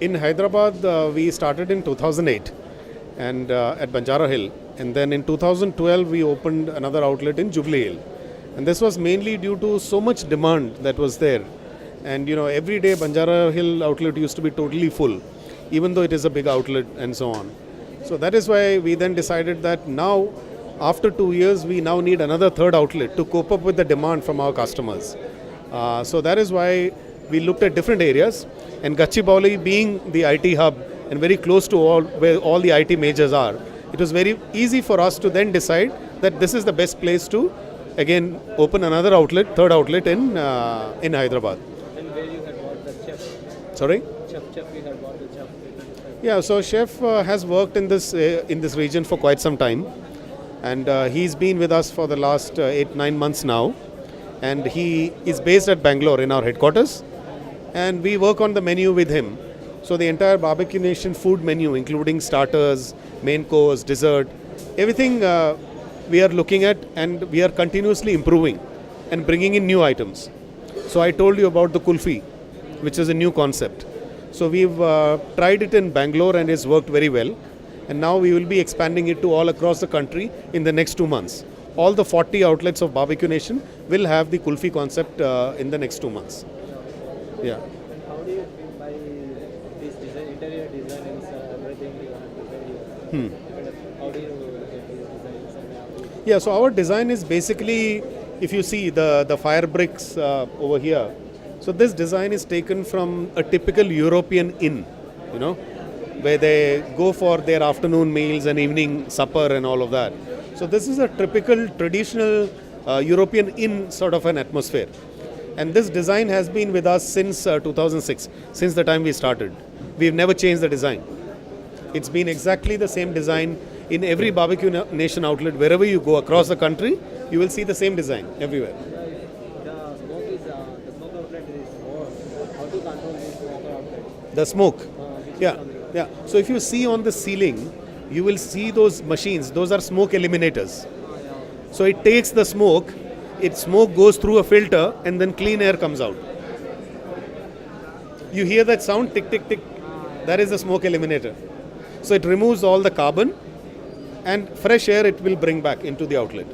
In Hyderabad, we started in 2008 and at Banjara Hill, and then in 2012 we opened another outlet in Jubilee Hill, and this was mainly due to so much demand that was there, and every day Banjara Hill outlet used to be totally full, even though it is a big outlet and so on. So that is why we then decided that now, after 2 years, we now need another third outlet to cope up with the demand from our customers. So that is why we looked at different areas, and Gachibowli being the IT hub and very close to where all the IT majors are, it was very easy for us to then decide that this is the best place to again open another outlet, third outlet in Hyderabad. And where you had bought the chef? Sorry? Chef, you had bought the chef. Yeah, so Chef has worked in this region for quite some time, and he's been with us for the last 8-9 months now, and he is based at Bangalore in our headquarters, and we work on the menu with him. So the entire Barbecue Nation food menu, including starters, main course, dessert, everything we are looking at, and we are continuously improving and bringing in new items. So I told you about the kulfi, which is a new concept. So we've tried it in Bangalore and it's worked very well. And now we will be expanding it to all across the country in the next 2 months. All the 40 outlets of Barbecue Nation will have the kulfi concept in the next 2 months. Yeah. And how do you buy this design, interior designs, everything you have to buy? How do you get these designs? And how do you... Yeah, so our design is basically, if you see the fire bricks over here, so this design is taken from a typical European inn, where they go for their afternoon meals and evening supper and all of that. So this is a typical traditional European inn sort of an atmosphere. And this design has been with us since 2006, since the time we started. We've never changed the design. It's been exactly the same design in every Barbecue Nation outlet. Wherever you go across the country, you will see the same design everywhere. The smoke outlet is more. How to control this smoke outlet? The smoke. Yeah. So if you see on the ceiling, you will see those machines. Those are smoke eliminators. So it takes the smoke, smoke goes through a filter, and then clean air comes out. You hear that sound, tick, tick, tick. That is the smoke eliminator. So it removes all the carbon, and fresh air it will bring back into the outlet.